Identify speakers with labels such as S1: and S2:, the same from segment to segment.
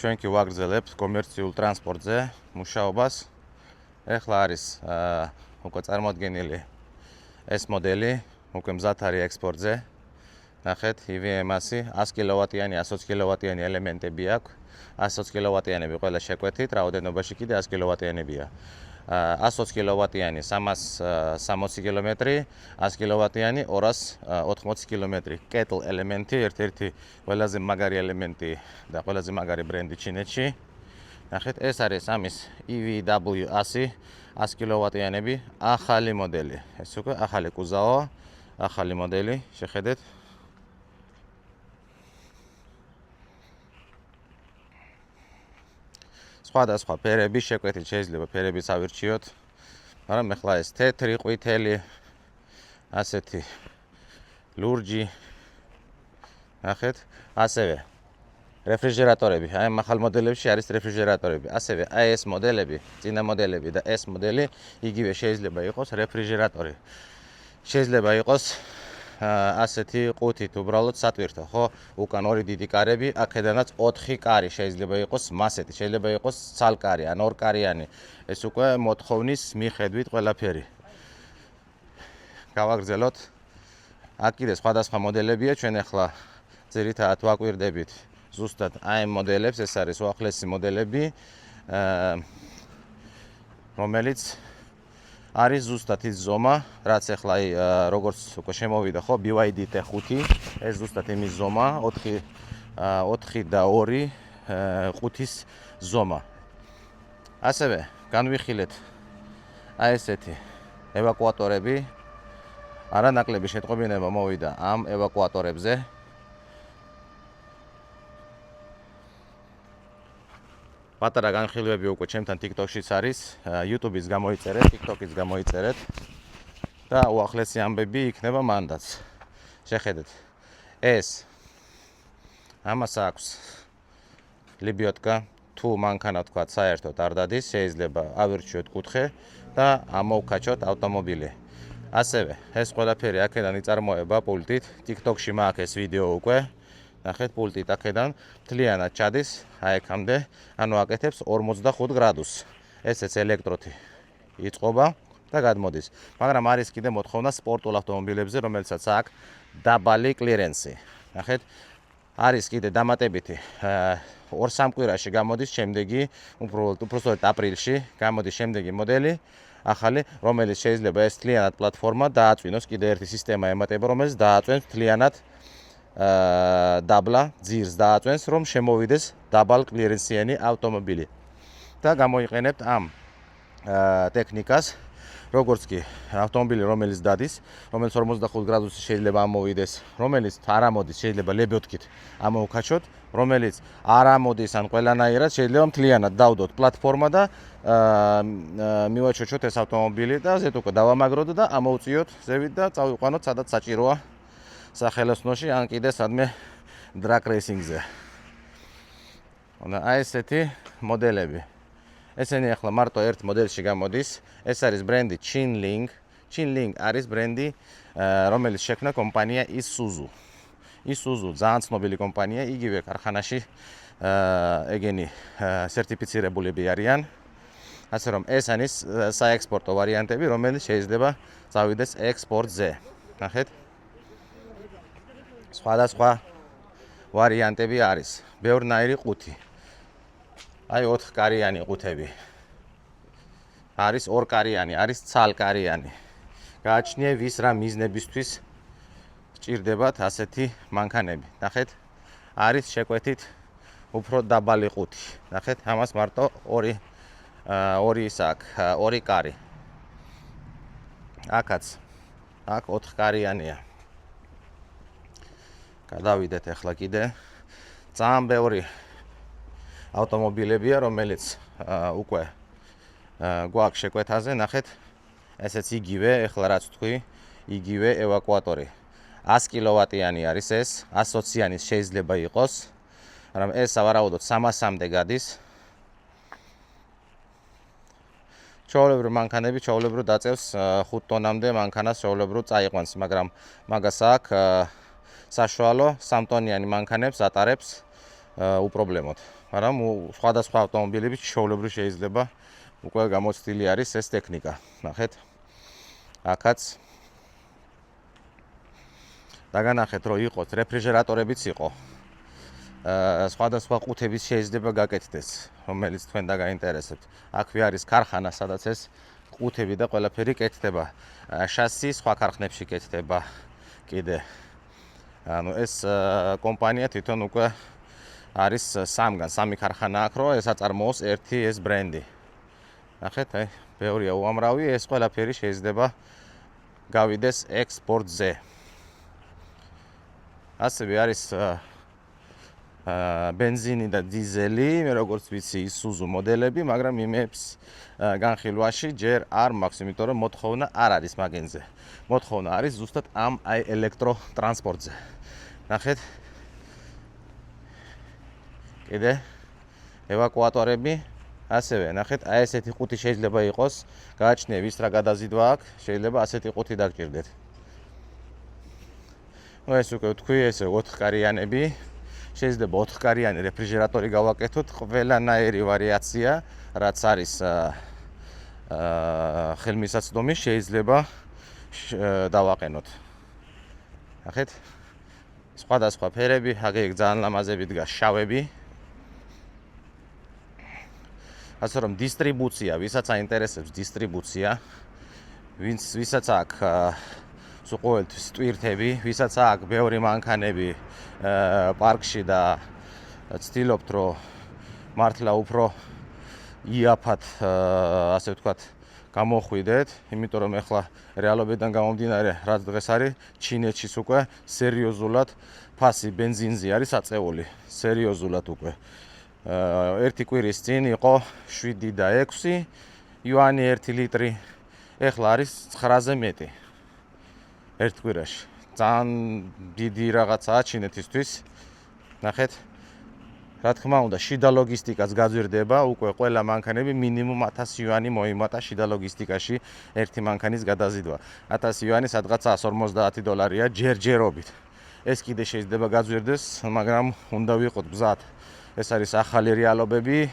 S1: ჩვენ კი ვაგრძელებთ კომერციულ ტრანსპორტზე მუშაობას. ეხლა არის უკვე წარმოდგენილი ეს მოდელი, უკვე მზად არის ექსპორტზე. ნახეთ, EVMS-ი 100 კილოვატიანი, 120 კილოვატიანი ელემენტები აქვს. 120 კილოვატიანები ყველა შეკვეთით, რაოდენობაში კიდე 100 კილოვატიანებია. 120 კილოვატიანი 360 კილომეტრი, 100 კილოვატიანი 280 კილომეტრი. Kettle ელემენტი, ერთ-ერთი ყველაზე მაგარი ელემენტი და ყველაზე მაგარი ბრენდი ჩინეთში. ნახეთ, ეს არის ამის EVW 100 კილოვატიანები, ახალი მოდელი. ეს უკვე ახალი კუზავია, ახალი მოდელი, შეხედეთ. სხვადასხვა ფერები შეკვეთით, შეიძლება ფერებიც ავირჩიოთ, მაგრამ ეხლა ეს თეთრი, ყვითელი, ასეთი ლურჯი. ნახეთ, ასევე რეფრიჟერატორები, აი ამ ახალ მოდელებში არის რეფრიჟერატორები. ასევე აი ეს მოდელები, წინა მოდელები და ეს მოდელი იგივე შეიძლება იყოს რეფრიჟერატორი. შეიძლება იყოს ასეთი ყუთით უბრალოდ სატვირთო, ხო? უკან ორი დიდი კარები, აქედანაც 4 კარი შეიძლება იყოს მასეთი, შეიძლება იყოს ცალკარი ან ორკარიანი. ეს უკვე მოთხოვნის მიხედვით ყველაფერი. გავაგრძელოთ. აქ კიდე სხვადასხვა მოდელებია, ჩვენ ახლა ძირითადად ვაკვირდებით ზუსტად აი ამ მოდელებს, ეს არის უახლესი მოდელები, რომელიც არის ზუსტად ის ზომა, რაც ახლა აი როგორც უკვე შემოვიდა, ხო, BYD T5, ეს ზუსტად იმის ზომა, 4 და 2 ყუთის ზომა. ასევე განვიხილეთ აი ესეთი ევაკუატორები. არანაკლები შეტყობინება მოვიდა ამ ევაკუატორებზე. პატარა განხილვები უკვე ჩემთან TikTok-შიც არის, YouTube-ის გამოიწერეთ, TikTok-ის გამოიწერეთ და უახლესი ამბები იქნება მანდაც. შეხედეთ. ეს ამას აქვს ლიბიოტკა, თუ მანქანა თქვა საერთოდ არ დადის, შეიძლება ავირჩიოთ კუთხე და ამოვკაჩოთ ავტომობილი. ასევე ეს ყველაფერი აქედან იწარმოება პულტით, TikTok-ში მაქვს ეს ვიდეო უკვე. ნახეთ, პულტით აქედან მთლიანად ჩადის აი აქამდე, ანუ აკეთებს 45 გრადუსს. ესეც ელექტროთი იწყობა და გადმოდის. მაგრამ არის კიდე მოთხოვნა სპორტულ ავტომობილებზე, რომელსაც აქვს დაბალი კლირენსი. ნახეთ, არის კიდე დამატებითი 2-3 კვირაში გამოდის შემდეგი, უბრალოდ აპრილში გამოდის შემდეგი მოდელი, ახალი, რომელიც შეიძლება ეს მთლიანად პლატფორმა დააწვინოს, კიდე ერთი სისტემა ემატება, რომელიც დააწვენს მთლიანად დაბლა ძირს დააწვენს, რომ შემოვიდეს დაბალ კლირენსიანი ავტომობილი. და გამოიყენებთ ამ ტექნიკას, როგორც კი ავტომობილი, რომელიც დადის, რომელიც 45 გრადუსი შეიძლება ამოვიდეს, რომელიც არ ამოდის, შეიძლება ლებიოტკით ამოვკაჩოთ, რომელიც არ ამოდის ან ყველანაირად შეიძლება მთლიანად დავდოთ პლატფორმა და მივაჩოჩოთ ეს ავტომობილი და ზედ უკვე დავამაგროთ და ამოვწიოთ ზევით და წავიყვანოთ სადაც საჭიროა სახელოსნოში ან კიდე სადმე drag racing-ზე. აი ესეთი მოდელები. ესენი ახლა მარტო ერთ მოდელში გამოდის. ეს არის ბრენდი Chinling. Chinling არის ბრენდი, რომელიც შექმნა კომპანია Isuzu. Isuzu ძალიან ცნობილი კომპანია, იგივე ქარხანაში ეგენი სერტიფიცირებულები არიან. ასე რომ ეს არის საექსპორტო ვარიანტები, რომელიც შეიძლება წავიდეს ექსპორტზე. ნახეთ. სხვადასხვა ვარიანტები არის. ბევრნაირი ყუთი. აი 4 კარიანი ყუთები. არის 2 კარიანი, არის ცალკარიანი. გააჩნია ვის რა მიზნებისთვის სჭირდებათ ასეთი მანქანები. ნახეთ, არის შეკვეთით უფრო დაბალი ყუთი. ნახეთ, ამას მარტო 2 ის აქვს, 2 კარი. აქაც აქ 4 კარიანია. გადავიდეთ ახლა კიდე. ძალიან ბევრი ავტომობილებია, რომელიც უკვე გვაქვს შეკვეთაზე, ნახეთ, ესეც იგივე, ახლა რაც თქვი, იგივე ევაკუატორი. 100 კილოვატიანი არის ეს, 120-იანი შეიძლება იყოს, მაგრამ ეს სავარაუდოდ 300-მდე გადის. ჩვეულებრივ მანქანები ჩვეულებრივ დაწევს 5 ტონამდე მანქანას ჩვეულებრივ წაიყვანს, მაგრამ მაგას აქვს საშუალო 3 ტონიანი მანქანებს ატარებს უპრობლემოდ. მაგრამ სხვადასხვა ავტომობილების ჩვეულებრივ შეიძლება უკვე გამოცდილი არის ეს ტექნიკა. ნახეთ. აქაც დაგანახეთ, რომ იყოს რეფრიჟერატორებიც იყო. სხვადასხვა ყუთების შეიძლება გაკეთდეს, რომელიც თქვენ დაგაინტერესებთ. აქვე არის ქარხანა, სადაც ეს ყუთები და ყველაფერი კეთდება. შასი სხვა ქარხნებში კეთდება კიდე. ანუ ეს კომპანია თვითონ უკვე არის სამი ქარხანა აქვს, რომ ეს აწარმოოს ერთი ეს ბრენდი. ნახეთ, აი, ბევრია უამრავი, ეს ყველაფერი შეიძლება გავიდეს ექსპორტზე. ასევე არის ბენზინი და დიზელი, მე როგორც ვიცი, Isuzu მოდელები, მაგრამ იმებს განხილვაში ჯერ არ მაქვს, იმიტომ რომ მოთხოვნა არ არის მაგენზე. მოთხოვნა არის ზუსტად ამ აი ელექტროტრანსპორტზე. ნახეთ. კიდე ევაკუატორები, ასევე ნახეთ, აი ესეთი ყუთი შეიძლება იყოს, გააჩნია ვის რა გადაზიდვა აქვს, შეიძლება ასეთი ყუთი დაგჭირდეთ. ეს უკვე თქვი, ესე 4-კარიანები, შეიძლება 4-კარიანი რეფრიჟერატორი გავაკეთოთ, ყველანაირი ვარიაცია, რაც არის ხელმისაწვდომი, შეიძლება დავაყენოთ. ნახეთ, სხვადასხვა ფერები, აგერ ძალიან ლამაზები დგას შავები. ასე რომ დისტრიბუცია, ვისაც აინტერესებს დისტრიბუცია, ვისაც აქვს სულ ყოველთვის ტვირთები, ვისაც აქვს ბევრი მანქანები პარკში და ცდილობთ, რომ მართლა უფრო იაფად, ასე ვთქვათ, გამოხვიდეთ, იმიტომ რომ ეხლა რეალობიდან გამომდინარე, რაც დღეს არის, ჩინეთშიც უკვე სერიოზულად ფასი ბენზინზე არის აწეული, სერიოზულად უკვე. ერთი კვირის წინ იყო 7 და 6 იუანი 1 ლიტრი, ეხლა არის 9-ზე მეტი. ერთ კვირაში. ძალიან დიდი რაღაცაა ჩინეთისთვის. ნახეთ. რა თქმა უნდა, შიდა ლოგისტიკაც გაძვირდება, უკვე ყველა მანქანები მინიმუმ 1000 იუანი მოიმატა შიდა ლოგისტიკაში ერთი მანქანის გადაზიდვა. 1000 იუანი სადღაც $150 ჯერჯერობით. ეს კიდე შეიძლება გაძვირდეს, მაგრამ უნდა ვიყოთ ბზად. ეს არის ახალი რეალობები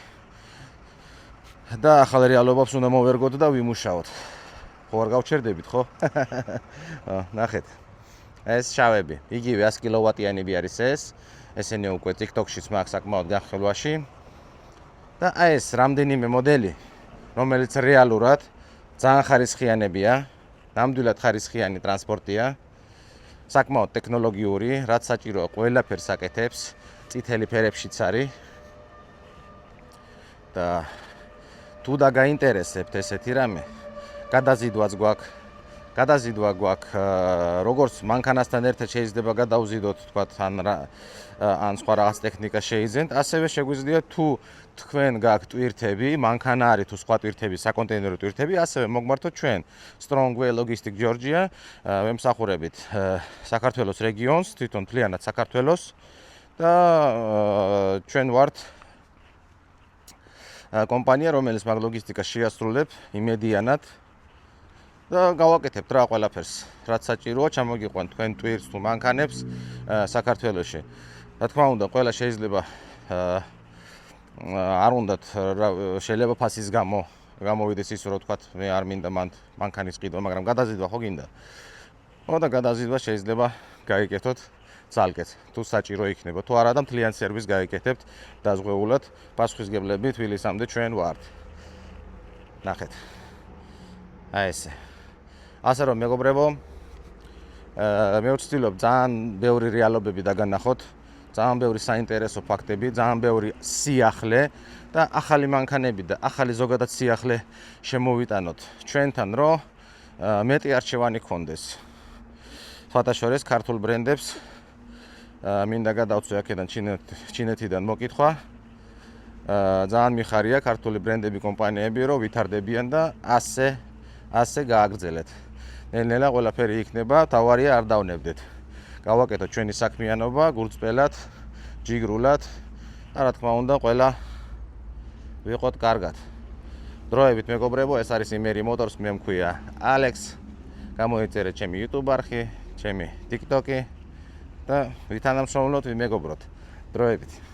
S1: და ახალ რეალობებს უნდა მოვერგოთ და ვიმუშაოთ. ხო არ გავჩერდებით, ხო? ნახეთ. ეს შავები, იგივე 100 კილოვატიანები არის ეს. ესენი უკვე TikTok-შიც მაქვს საკმაოდ განხილვაში. და აი ეს რამდენიმე მოდელი, რომელიც რეალურად ძალიან ხარისხიანებია, ნამდვილად ხარისხიანი ტრანსპორტია, საკმაოდ ტექნოლოგიური, რაც საჭიროა ყველაფერს აკეთებს, წითელი ფერებშიც არის. და თუ დაგაინტერესებთ ესეთი რამე, გადაზიდვაც გვაქვს. გადაზიდვა გვაქვს, როგორც მანქანასთან ერთად შეიძლება გადავზიდოთ, თქვათ, ან სხვა რაღაც ტექნიკა შეიძენთ, ასევე შეგვიძლია თუ თქვენ გაქვთ ტვირთები, მანქანა არის თუ სხვა ტვირთები, საკონტეინერო ტვირთები, ასევე მოგმართოთ ჩვენ Strongway Logistic Georgia, ვემსახურებით საქართველოს რეგიონს, თვითონ მთლიანად საქართველოს და ჩვენ ვართ კომპანია, რომელიც მაგ ლოგისტიკას შეასრულებს იმედიანად და გავაკეთებთ რა ყველაფერს, რაც საჭიროა ჩამოგიყვანთ თქვენ ტვირთს თუ მანქანებს საქართველოში. რა თქმა უნდა, ყველა შეიძლება არ უნდათ შეიძლება ფასის გამო გამოვიდეს ის, რომ თქვათ, მე არ მინდა მანქანის ყიდვა, მაგრამ გადაზიდვა ხო გინდა. ხო და გადაზიდვა შეიძლება გაიკეთოთ ძალკეთ, თუ საჭირო იქნება, თუ არა და მთლიან სერვისს გაიკეთებთ დაზღვეულად, პასუხისმგებლები თბილისამდე ჩვენ ვართ. ნახეთ. აი ესე. ასე რომ მეგობრებო, მე ვცდილობ ძალიან ბევრი რეალობები დაგანახოთ, ძალიან ბევრი საინტერესო ფაქტები, ძალიან ბევრი სიახლე და ახალი მანქანები და ახალი ზოგადად სიახლე შემოვიტანოთ ჩვენთან, რომ მეტი არჩევანი გქონდეს. სხვათა შორის ქართულ ბრენდებს მინდა გადავწვი აქედან ჩინეთიდან მოკითხვა. ძალიან მიხარია ქართული ბრენდები, კომპანიები, რომ ვითარდებიან და ასე გააგრძელეთ. ნელ-ნელა ყველაფერი იქნება, თავარია არ დავნებდეთ. გავაკეთოთ ჩვენი საქმიანობა გულწრფელად, ჯიგრულად და რა თქმა უნდა, ყველა ვიყოთ კარგად. დროებით მეგობრებო, ეს არის იმერი Motors, მე მქვია ალექს. გამოიწერეთ ჩემი YouTube არხი, ჩემი TikTok-ი და ვითანამშრომლოთ, ვიმეგობროთ. დროებით.